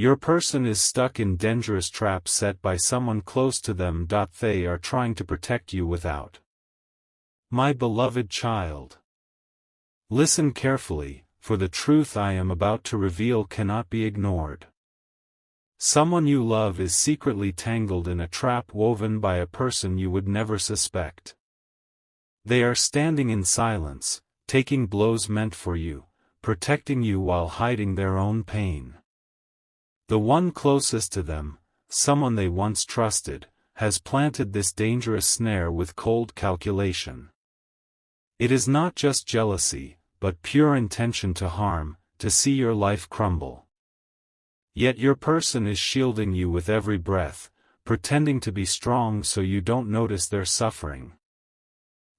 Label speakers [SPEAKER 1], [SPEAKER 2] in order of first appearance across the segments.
[SPEAKER 1] Your person is stuck in dangerous traps set by someone close to them. They are trying to protect you without. My beloved child, listen carefully, for the truth I am about to reveal cannot be ignored. Someone you love is secretly tangled in a trap woven by a person you would never suspect. They are standing in silence, taking blows meant for you, protecting you while hiding their own pain. The one closest to them, someone they once trusted, has planted this dangerous snare with cold calculation. It is not just jealousy, but pure intention to harm, to see your life crumble. Yet your person is shielding you with every breath, pretending to be strong so you don't notice their suffering.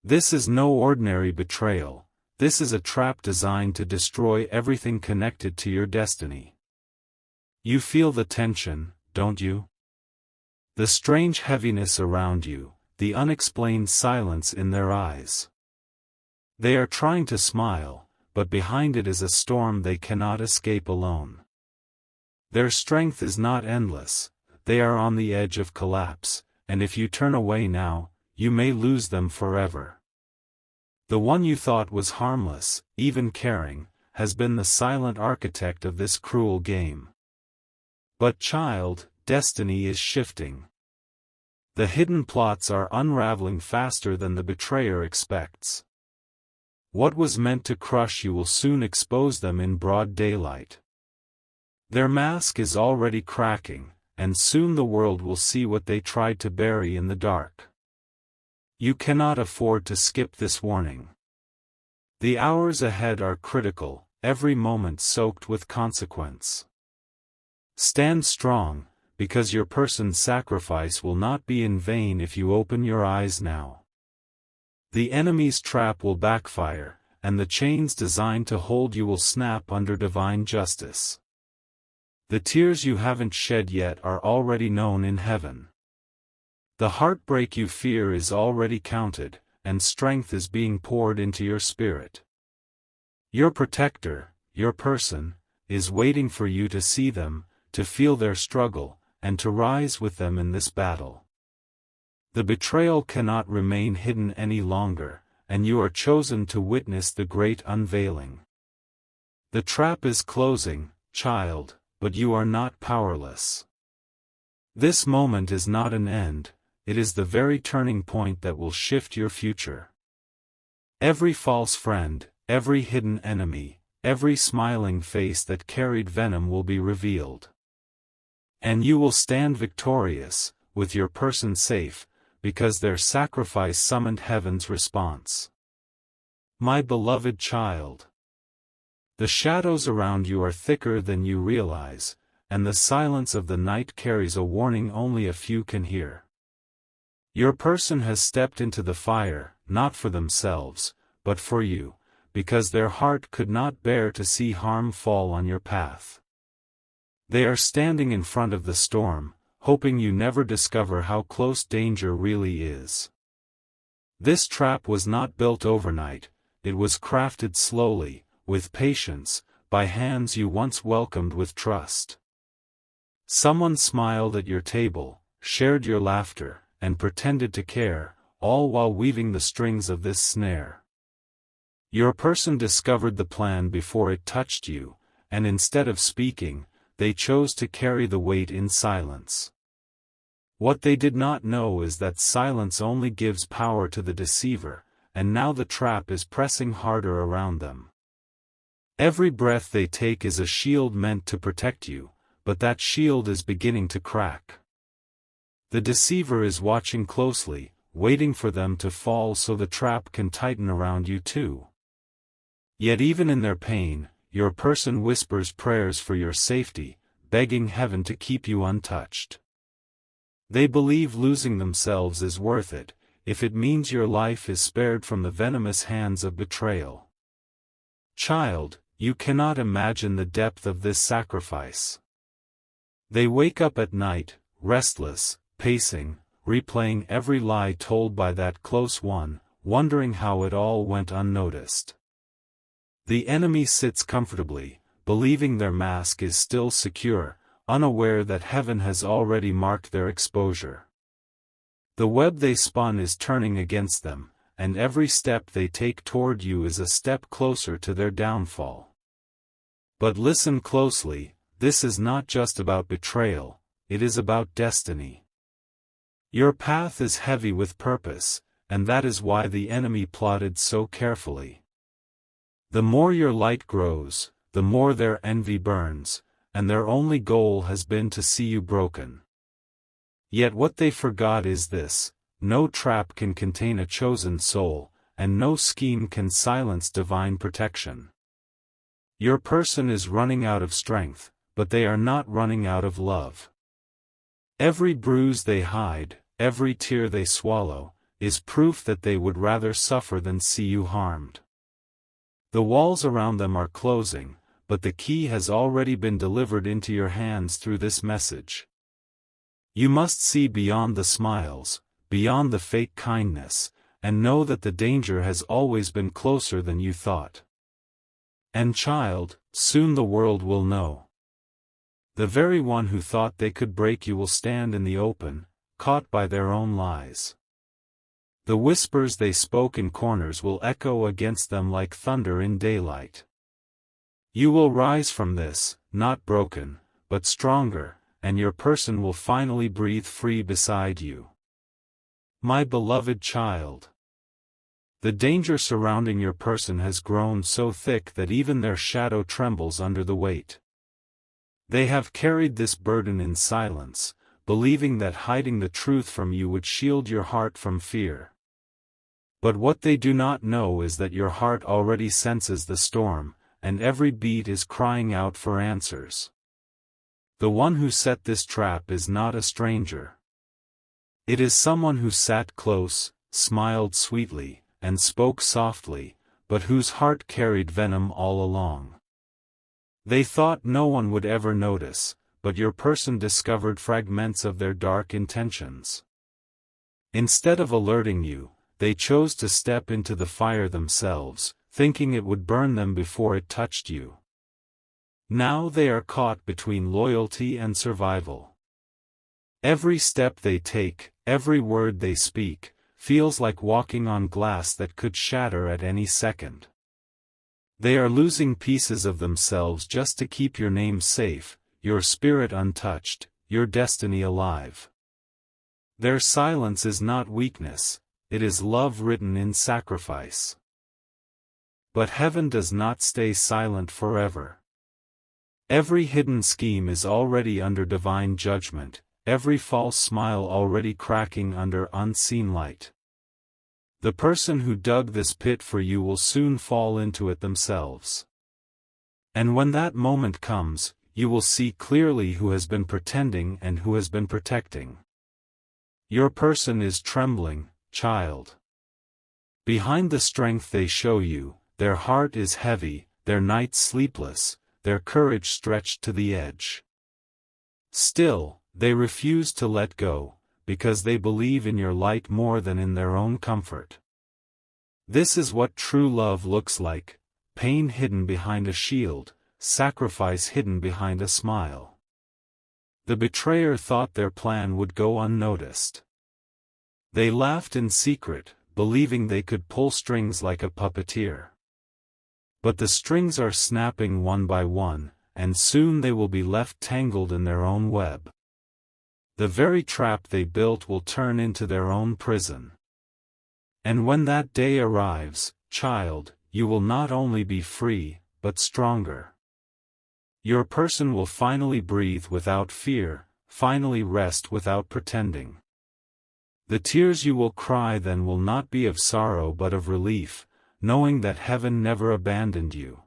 [SPEAKER 1] This is no ordinary betrayal, this is a trap designed to destroy everything connected to your destiny. You feel the tension, don't you? The strange heaviness around you, the unexplained silence in their eyes. They are trying to smile, but behind it is a storm they cannot escape alone. Their strength is not endless, they are on the edge of collapse, and if you turn away now, you may lose them forever. The one you thought was harmless, even caring, has been the silent architect of this cruel game. But child, destiny is shifting. The hidden plots are unraveling faster than the betrayer expects. What was meant to crush you will soon expose them in broad daylight. Their mask is already cracking, and soon the world will see what they tried to bury in the dark. You cannot afford to skip this warning. The hours ahead are critical, every moment soaked with consequence. Stand strong, because your person's sacrifice will not be in vain if you open your eyes now. The enemy's trap will backfire, and the chains designed to hold you will snap under divine justice. The tears you haven't shed yet are already known in heaven. The heartbreak you fear is already counted, and strength is being poured into your spirit. Your protector, your person, is waiting for you to see them, to feel their struggle, and to rise with them in this battle. The betrayal cannot remain hidden any longer, and you are chosen to witness the great unveiling. The trap is closing, child, but you are not powerless. This moment is not an end, it is the very turning point that will shift your future. Every false friend, every hidden enemy, every smiling face that carried venom will be revealed. And you will stand victorious, with your person safe, because their sacrifice summoned heaven's response. My beloved child, the shadows around you are thicker than you realize, and the silence of the night carries a warning only a few can hear. Your person has stepped into the fire, not for themselves, but for you, because their heart could not bear to see harm fall on your path. They are standing in front of the storm, hoping you never discover how close danger really is. This trap was not built overnight, it was crafted slowly, with patience, by hands you once welcomed with trust. Someone smiled at your table, shared your laughter, and pretended to care, all while weaving the strings of this snare. Your person discovered the plan before it touched you, and instead of speaking, they chose to carry the weight in silence. What they did not know is that silence only gives power to the deceiver, and now the trap is pressing harder around them. Every breath they take is a shield meant to protect you, but that shield is beginning to crack. The deceiver is watching closely, waiting for them to fall so the trap can tighten around you too. Yet even in their pain, your person whispers prayers for your safety, begging heaven to keep you untouched. They believe losing themselves is worth it, if it means your life is spared from the venomous hands of betrayal. Child, you cannot imagine the depth of this sacrifice. They wake up at night, restless, pacing, replaying every lie told by that close one, wondering how it all went unnoticed. The enemy sits comfortably, believing their mask is still secure, unaware that heaven has already marked their exposure. The web they spun is turning against them, and every step they take toward you is a step closer to their downfall. But listen closely, this is not just about betrayal, it is about destiny. Your path is heavy with purpose, and that is why the enemy plotted so carefully. The more your light grows, the more their envy burns, and their only goal has been to see you broken. Yet what they forgot is this: no trap can contain a chosen soul, and no scheme can silence divine protection. Your person is running out of strength, but they are not running out of love. Every bruise they hide, every tear they swallow, is proof that they would rather suffer than see you harmed. The walls around them are closing, but the key has already been delivered into your hands through this message. You must see beyond the smiles, beyond the fake kindness, and know that the danger has always been closer than you thought. And child, soon the world will know. The very one who thought they could break you will stand in the open, caught by their own lies. The whispers they spoke in corners will echo against them like thunder in daylight. You will rise from this, not broken, but stronger, and your person will finally breathe free beside you. My beloved child. The danger surrounding your person has grown so thick that even their shadow trembles under the weight. They have carried this burden in silence, believing that hiding the truth from you would shield your heart from fear. But what they do not know is that your heart already senses the storm, and every beat is crying out for answers. The one who set this trap is not a stranger. It is someone who sat close, smiled sweetly, and spoke softly, but whose heart carried venom all along. They thought no one would ever notice, but your person discovered fragments of their dark intentions. Instead of alerting you, they chose to step into the fire themselves, thinking it would burn them before it touched you. Now they are caught between loyalty and survival. Every step they take, every word they speak, feels like walking on glass that could shatter at any second. They are losing pieces of themselves just to keep your name safe, your spirit untouched, your destiny alive. Their silence is not weakness, it is love written in sacrifice. But heaven does not stay silent forever. Every hidden scheme is already under divine judgment, every false smile already cracking under unseen light. The person who dug this pit for you will soon fall into it themselves. And when that moment comes, you will see clearly who has been pretending and who has been protecting. Your person is trembling, child. Behind the strength they show you, their heart is heavy, their nights sleepless, their courage stretched to the edge. Still, they refuse to let go, because they believe in your light more than in their own comfort. This is what true love looks like: pain hidden behind a shield, sacrifice hidden behind a smile. The betrayer thought their plan would go unnoticed. They laughed in secret, believing they could pull strings like a puppeteer. But the strings are snapping one by one, and soon they will be left tangled in their own web. The very trap they built will turn into their own prison. And when that day arrives, child, you will not only be free, but stronger. Your person will finally breathe without fear, finally rest without pretending. The tears you will cry then will not be of sorrow but of relief, knowing that heaven never abandoned you.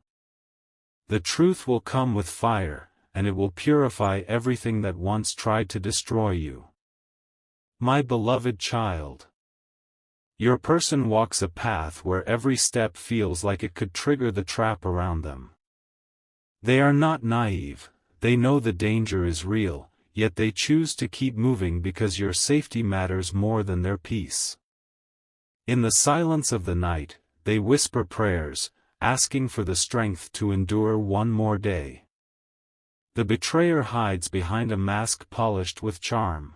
[SPEAKER 1] The truth will come with fire, and it will purify everything that once tried to destroy you. My beloved child. Your person walks a path where every step feels like it could trigger the trap around them. They are not naive, they know the danger is real, yet they choose to keep moving because your safety matters more than their peace. In the silence of the night, they whisper prayers, asking for the strength to endure one more day. The betrayer hides behind a mask polished with charm.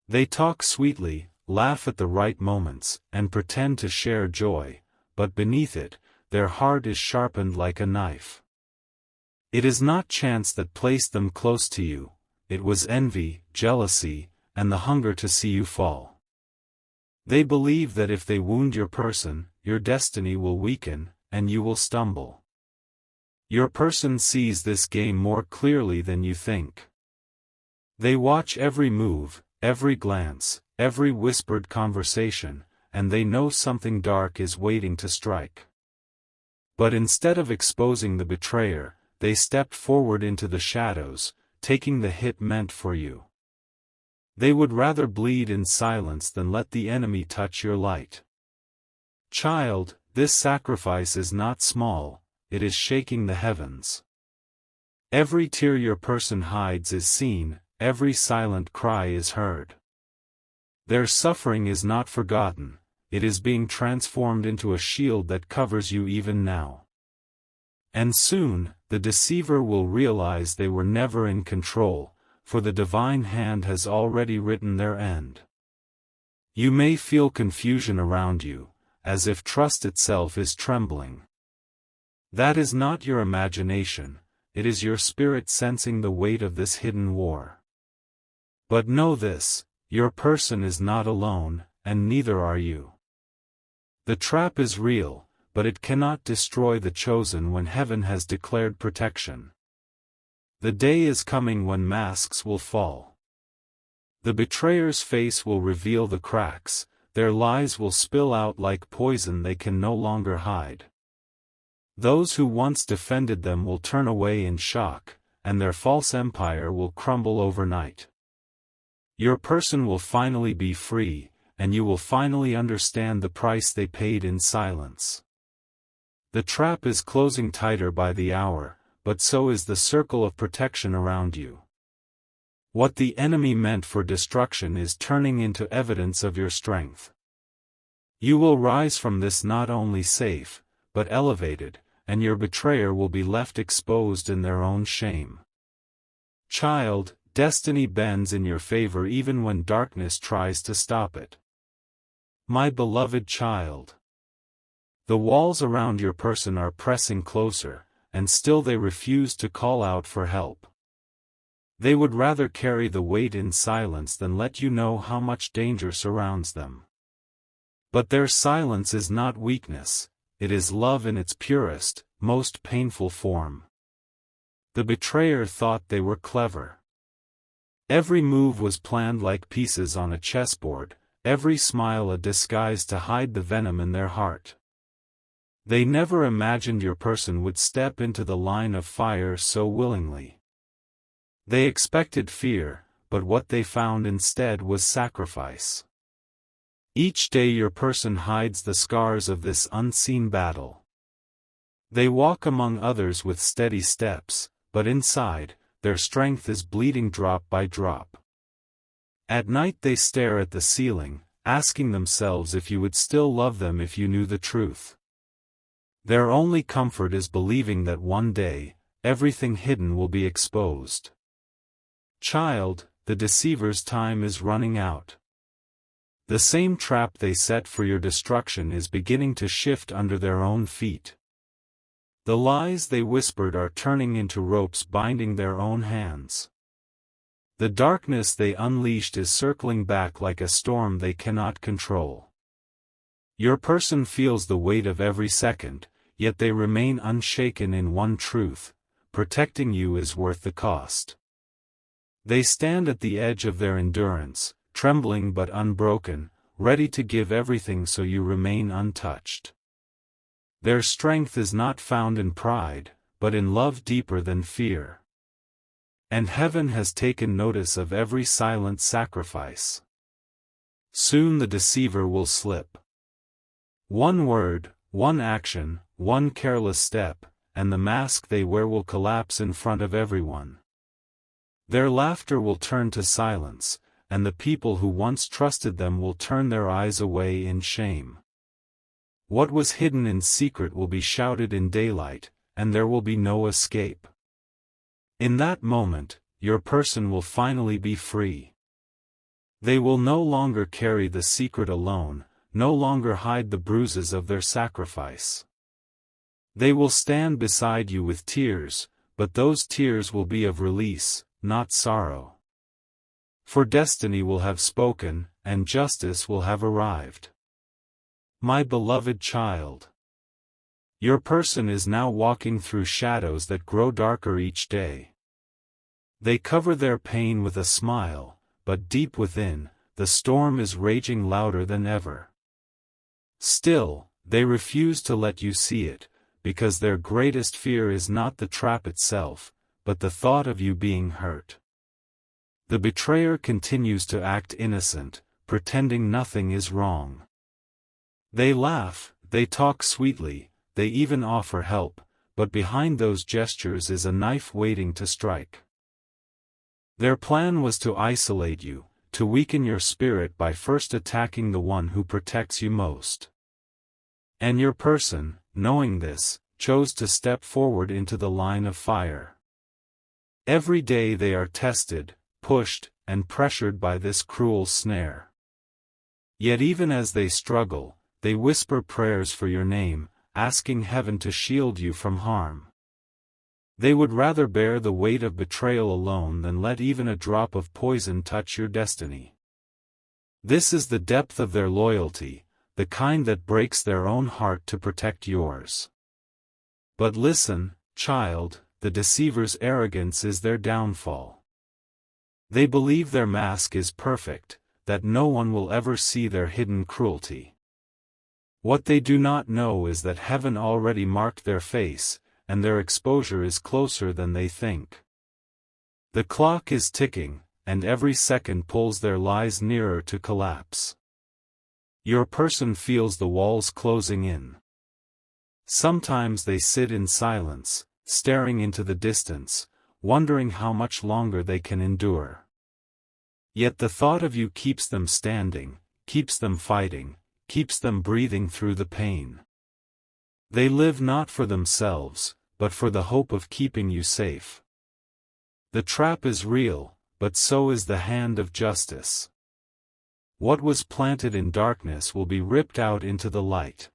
[SPEAKER 1] They talk sweetly, laugh at the right moments, and pretend to share joy, but beneath it, their heart is sharpened like a knife. It is not chance that placed them close to you, it was envy, jealousy, and the hunger to see you fall. They believe that if they wound your person, your destiny will weaken, and you will stumble. Your person sees this game more clearly than you think. They watch every move, every glance, every whispered conversation, and they know something dark is waiting to strike. But instead of exposing the betrayer, they step forward into the shadows, taking the hit meant for you. They would rather bleed in silence than let the enemy touch your light. Child, this sacrifice is not small, it is shaking the heavens. Every tear your person hides is seen, every silent cry is heard. Their suffering is not forgotten, it is being transformed into a shield that covers you even now. And soon, the deceiver will realize they were never in control, for the divine hand has already written their end. You may feel confusion around you, as if trust itself is trembling. That is not your imagination, it is your spirit sensing the weight of this hidden war. But know this, your person is not alone, and neither are you. The trap is real, but it cannot destroy the chosen when heaven has declared protection. The day is coming when masks will fall. The betrayer's face will reveal the cracks, their lies will spill out like poison they can no longer hide. Those who once defended them will turn away in shock, and their false empire will crumble overnight. Your person will finally be free, and you will finally understand the price they paid in silence. The trap is closing tighter by the hour, but so is the circle of protection around you. What the enemy meant for destruction is turning into evidence of your strength. You will rise from this not only safe, but elevated, and your betrayer will be left exposed in their own shame. Child, destiny bends in your favor even when darkness tries to stop it. My beloved child. The walls around your person are pressing closer, and still they refuse to call out for help. They would rather carry the weight in silence than let you know how much danger surrounds them. But their silence is not weakness, it is love in its purest, most painful form. The betrayer thought they were clever. Every move was planned like pieces on a chessboard, every smile a disguise to hide the venom in their heart. They never imagined your person would step into the line of fire so willingly. They expected fear, but what they found instead was sacrifice. Each day your person hides the scars of this unseen battle. They walk among others with steady steps, but inside, their strength is bleeding drop by drop. At night they stare at the ceiling, asking themselves if you would still love them if you knew the truth. Their only comfort is believing that one day, everything hidden will be exposed. Child, the deceiver's time is running out. The same trap they set for your destruction is beginning to shift under their own feet. The lies they whispered are turning into ropes binding their own hands. The darkness they unleashed is circling back like a storm they cannot control. Your person feels the weight of every second, yet they remain unshaken in one truth: protecting you is worth the cost. They stand at the edge of their endurance, trembling but unbroken, ready to give everything so you remain untouched. Their strength is not found in pride, but in love deeper than fear. And heaven has taken notice of every silent sacrifice. Soon the deceiver will slip. One word, one action, one careless step, and the mask they wear will collapse in front of everyone. Their laughter will turn to silence, and the people who once trusted them will turn their eyes away in shame. What was hidden in secret will be shouted in daylight, and there will be no escape. In that moment, your person will finally be free. They will no longer carry the secret alone, no longer hide the bruises of their sacrifice. They will stand beside you with tears, but those tears will be of release, not sorrow. For destiny will have spoken, and justice will have arrived. My beloved child, your person is now walking through shadows that grow darker each day. They cover their pain with a smile, but deep within, the storm is raging louder than ever. Still, they refuse to let you see it, because their greatest fear is not the trap itself, but the thought of you being hurt. The betrayer continues to act innocent, pretending nothing is wrong. They laugh, they talk sweetly, they even offer help, but behind those gestures is a knife waiting to strike. Their plan was to isolate you, to weaken your spirit by first attacking the one who protects you most. And your person, knowing this, chose to step forward into the line of fire. Every day they are tested, pushed, and pressured by this cruel snare. Yet even as they struggle, they whisper prayers for your name, asking heaven to shield you from harm. They would rather bear the weight of betrayal alone than let even a drop of poison touch your destiny. This is the depth of their loyalty, the kind that breaks their own heart to protect yours. But listen, child, the deceiver's arrogance is their downfall. They believe their mask is perfect, that no one will ever see their hidden cruelty. What they do not know is that heaven already marked their face, and their exposure is closer than they think. The clock is ticking, and every second pulls their lies nearer to collapse. Your person feels the walls closing in. Sometimes they sit in silence, staring into the distance, wondering how much longer they can endure. Yet the thought of you keeps them standing, keeps them fighting, keeps them breathing through the pain. They live not for themselves, but for the hope of keeping you safe. The trap is real, but so is the hand of justice. What was planted in darkness will be ripped out into the light.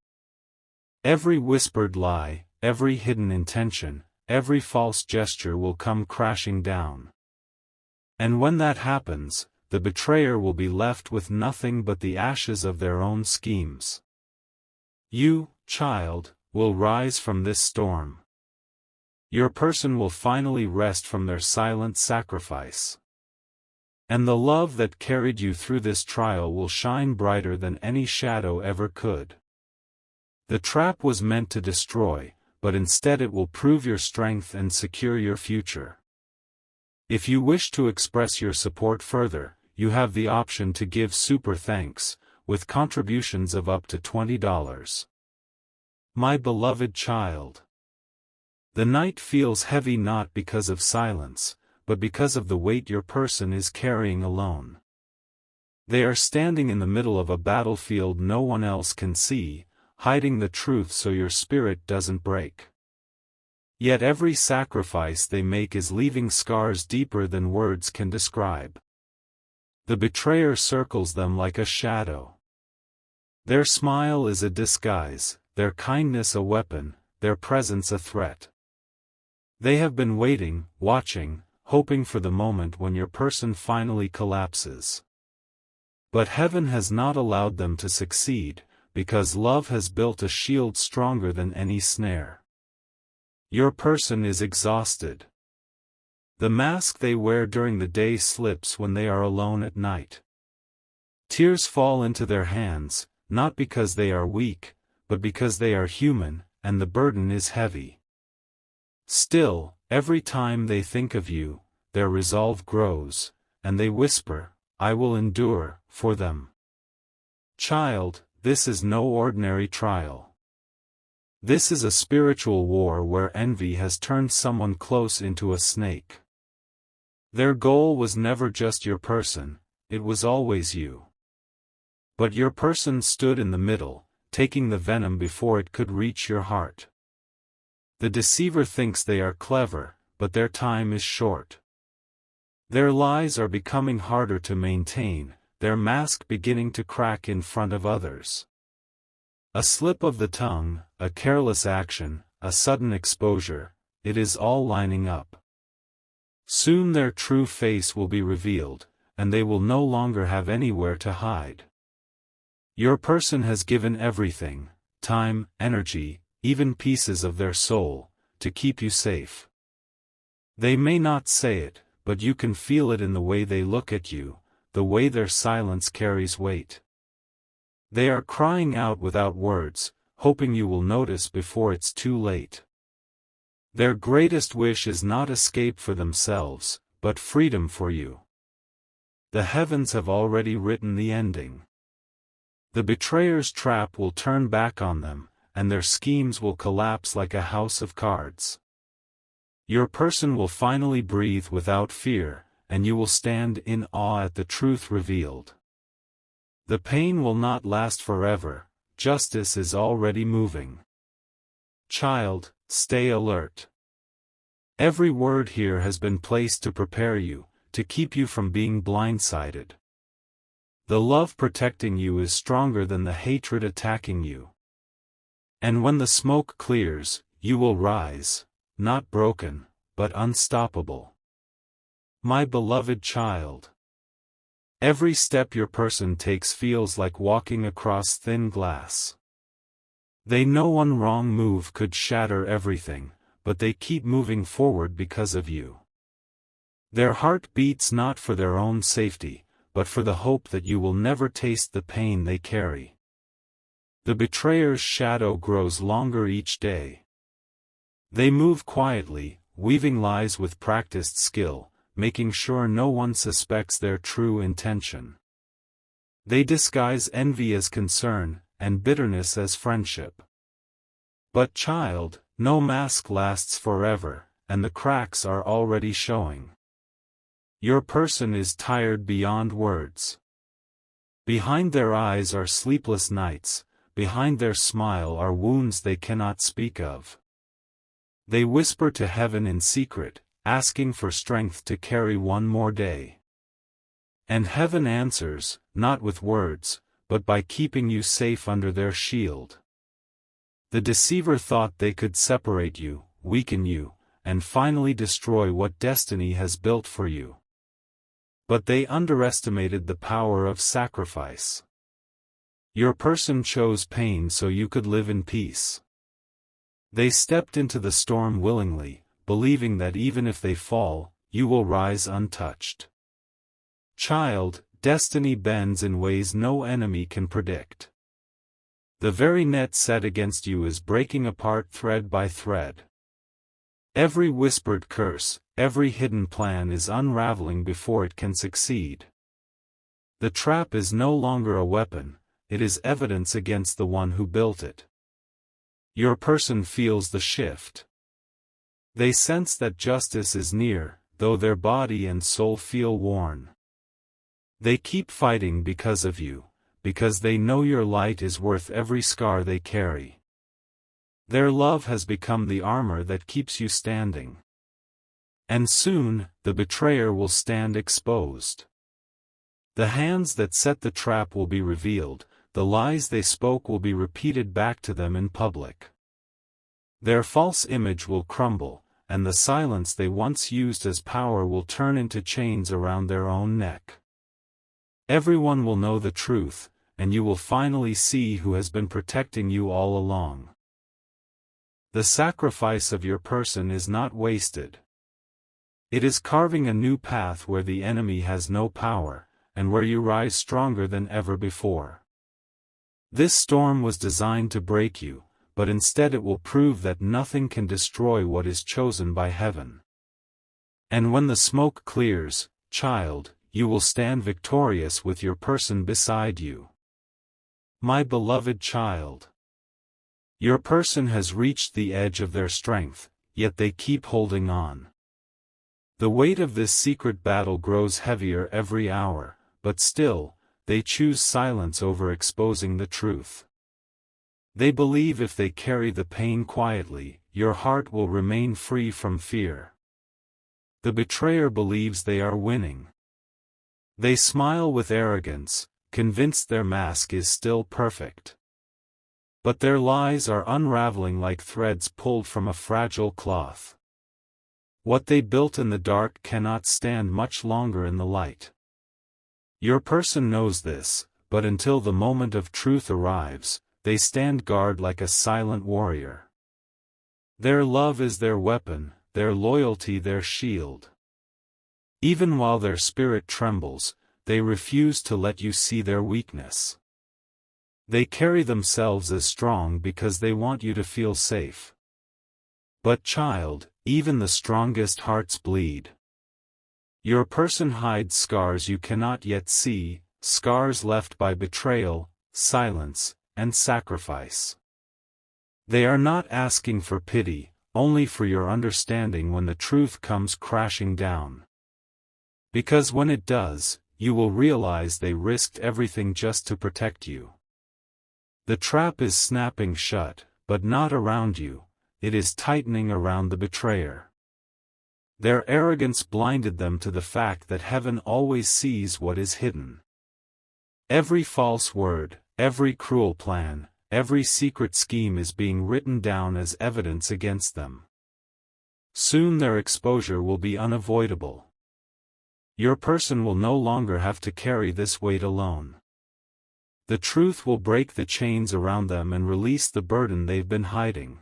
[SPEAKER 1] Every whispered lie, every hidden intention, every false gesture will come crashing down. And when that happens, the betrayer will be left with nothing but the ashes of their own schemes. You, child, will rise from this storm. Your person will finally rest from their silent sacrifice. And the love that carried you through this trial will shine brighter than any shadow ever could. The trap was meant to destroy, but instead it will prove your strength and secure your future. If you wish to express your support further, you have the option to give super thanks, with contributions of up to $20. My beloved child. The night feels heavy not because of silence, but because of the weight your person is carrying alone. They are standing in the middle of a battlefield no one else can see, hiding the truth so your spirit doesn't break. Yet every sacrifice they make is leaving scars deeper than words can describe. The betrayer circles them like a shadow. Their smile is a disguise, their kindness a weapon, their presence a threat. They have been waiting, watching, hoping for the moment when your person finally collapses. But heaven has not allowed them to succeed, because love has built a shield stronger than any snare. Your person is exhausted. The mask they wear during the day slips when they are alone at night. Tears fall into their hands, not because they are weak, but because they are human, and the burden is heavy. Still, every time they think of you, their resolve grows, and they whisper, "I will endure," for them. Child, this is no ordinary trial. This is a spiritual war where envy has turned someone close into a snake. Their goal was never just your person, it was always you. But your person stood in the middle, taking the venom before it could reach your heart. The deceiver thinks they are clever, but their time is short. Their lies are becoming harder to maintain, their mask beginning to crack in front of others. A slip of the tongue, a careless action, a sudden exposure, it is all lining up. Soon their true face will be revealed, and they will no longer have anywhere to hide. Your person has given everything, time, energy, even pieces of their soul, to keep you safe. They may not say it, but you can feel it in the way they look at you, the way their silence carries weight. They are crying out without words, hoping you will notice before it's too late. Their greatest wish is not escape for themselves, but freedom for you. The heavens have already written the ending. The betrayer's trap will turn back on them, and their schemes will collapse like a house of cards. Your person will finally breathe without fear, and you will stand in awe at the truth revealed. The pain will not last forever, justice is already moving. Child, stay alert. Every word here has been placed to prepare you, to keep you from being blindsided. The love protecting you is stronger than the hatred attacking you. And when the smoke clears, you will rise, not broken, but unstoppable. My beloved child. Every step your person takes feels like walking across thin glass. They know one wrong move could shatter everything, but they keep moving forward because of you. Their heart beats not for their own safety, but for the hope that you will never taste the pain they carry. The betrayer's shadow grows longer each day. They move quietly, weaving lies with practiced skill, making sure no one suspects their true intention. They disguise envy as concern, and bitterness as friendship. But child, no mask lasts forever, and the cracks are already showing. Your person is tired beyond words. Behind their eyes are sleepless nights, behind their smile are wounds they cannot speak of. They whisper to heaven in secret, asking for strength to carry one more day. And heaven answers, not with words, but by keeping you safe under their shield. The deceiver thought they could separate you, weaken you, and finally destroy what destiny has built for you. But they underestimated the power of sacrifice. Your person chose pain so you could live in peace. They stepped into the storm willingly, believing that even if they fall, you will rise untouched. Child, destiny bends in ways no enemy can predict. The very net set against you is breaking apart thread by thread. Every whispered curse, every hidden plan is unraveling before it can succeed. The trap is no longer a weapon, it is evidence against the one who built it. Your person feels the shift. They sense that justice is near, though their body and soul feel worn. They keep fighting because of you, because they know your light is worth every scar they carry. Their love has become the armor that keeps you standing. And soon, the betrayer will stand exposed. The hands that set the trap will be revealed, the lies they spoke will be repeated back to them in public. Their false image will crumble, and the silence they once used as power will turn into chains around their own neck. Everyone will know the truth, and you will finally see who has been protecting you all along. The sacrifice of your person is not wasted. It is carving a new path where the enemy has no power, and where you rise stronger than ever before. This storm was designed to break you, but instead it will prove that nothing can destroy what is chosen by heaven. And when the smoke clears, child, you will stand victorious with your person beside you. My beloved child. Your person has reached the edge of their strength, yet they keep holding on. The weight of this secret battle grows heavier every hour, but still, they choose silence over exposing the truth. They believe if they carry the pain quietly, your heart will remain free from fear. The betrayer believes they are winning. They smile with arrogance, convinced their mask is still perfect. But their lies are unraveling like threads pulled from a fragile cloth. What they built in the dark cannot stand much longer in the light. Your person knows this, but until the moment of truth arrives, they stand guard like a silent warrior. Their love is their weapon, their loyalty their shield. Even while their spirit trembles, they refuse to let you see their weakness. They carry themselves as strong because they want you to feel safe. But child, even the strongest hearts bleed. Your person hides scars you cannot yet see, scars left by betrayal, silence, and sacrifice. They are not asking for pity, only for your understanding when the truth comes crashing down. Because when it does, you will realize they risked everything just to protect you. The trap is snapping shut, but not around you, it is tightening around the betrayer. Their arrogance blinded them to the fact that heaven always sees what is hidden. Every false word, every cruel plan, every secret scheme is being written down as evidence against them. Soon their exposure will be unavoidable. Your person will no longer have to carry this weight alone. The truth will break the chains around them and release the burden they've been hiding.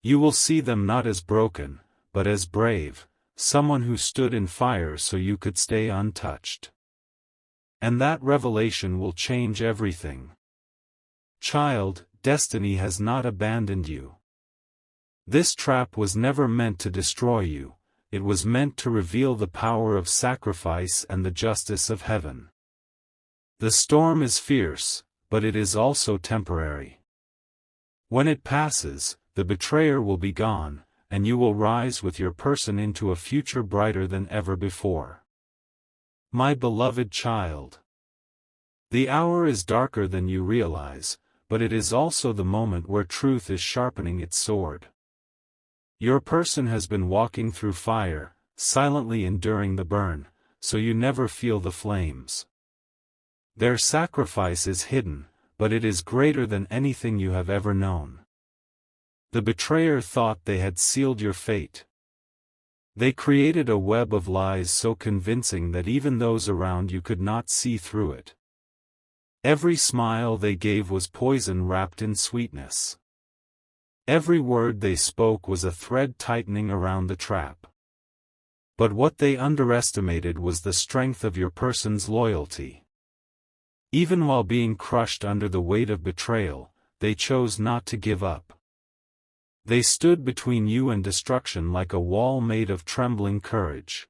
[SPEAKER 1] You will see them not as broken, but as brave, someone who stood in fire so you could stay untouched. And that revelation will change everything. Child, destiny has not abandoned you. This trap was never meant to destroy you, it was meant to reveal the power of sacrifice and the justice of heaven. The storm is fierce, but it is also temporary. When it passes, the betrayer will be gone, and you will rise with your person into a future brighter than ever before. My beloved child. The hour is darker than you realize, but it is also the moment where truth is sharpening its sword. Your person has been walking through fire, silently enduring the burn, so you never feel the flames. Their sacrifice is hidden, but it is greater than anything you have ever known. The betrayer thought they had sealed your fate. They created a web of lies so convincing that even those around you could not see through it. Every smile they gave was poison wrapped in sweetness. Every word they spoke was a thread tightening around the trap. But what they underestimated was the strength of your person's loyalty. Even while being crushed under the weight of betrayal, they chose not to give up. They stood between you and destruction like a wall made of trembling courage.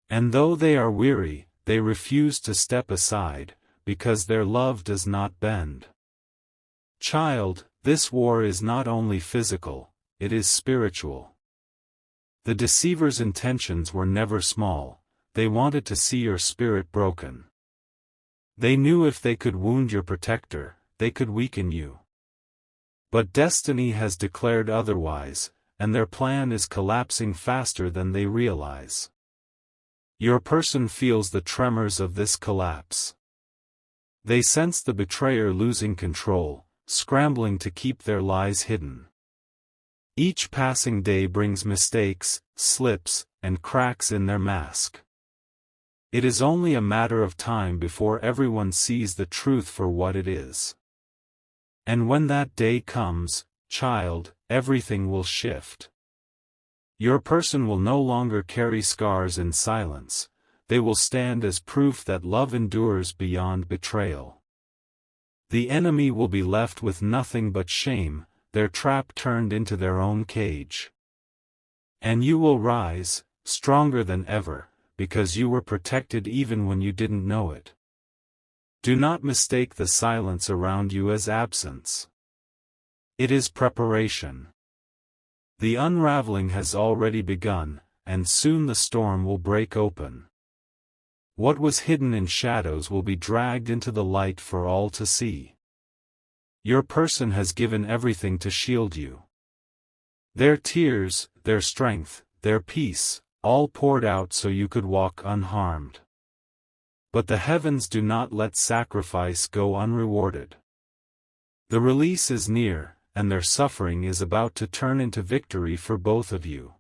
[SPEAKER 1] And though they are weary, they refuse to step aside, because their love does not bend. Child, this war is not only physical, it is spiritual. The deceiver's intentions were never small, they wanted to see your spirit broken. They knew if they could wound your protector, they could weaken you. But destiny has declared otherwise, and their plan is collapsing faster than they realize. Your person feels the tremors of this collapse. They sense the betrayer losing control, scrambling to keep their lies hidden. Each passing day brings mistakes, slips, and cracks in their mask. It is only a matter of time before everyone sees the truth for what it is. And when that day comes, child, everything will shift. Your person will no longer carry scars in silence, they will stand as proof that love endures beyond betrayal. The enemy will be left with nothing but shame, their trap turned into their own cage. And you will rise, stronger than ever, because you were protected even when you didn't know it. Do not mistake the silence around you as absence. It is preparation. The unraveling has already begun, and soon the storm will break open. What was hidden in shadows will be dragged into the light for all to see. Your person has given everything to shield you. Their tears, their strength, their peace, all poured out so you could walk unharmed. But the heavens do not let sacrifice go unrewarded. The release is near, and their suffering is about to turn into victory for both of you.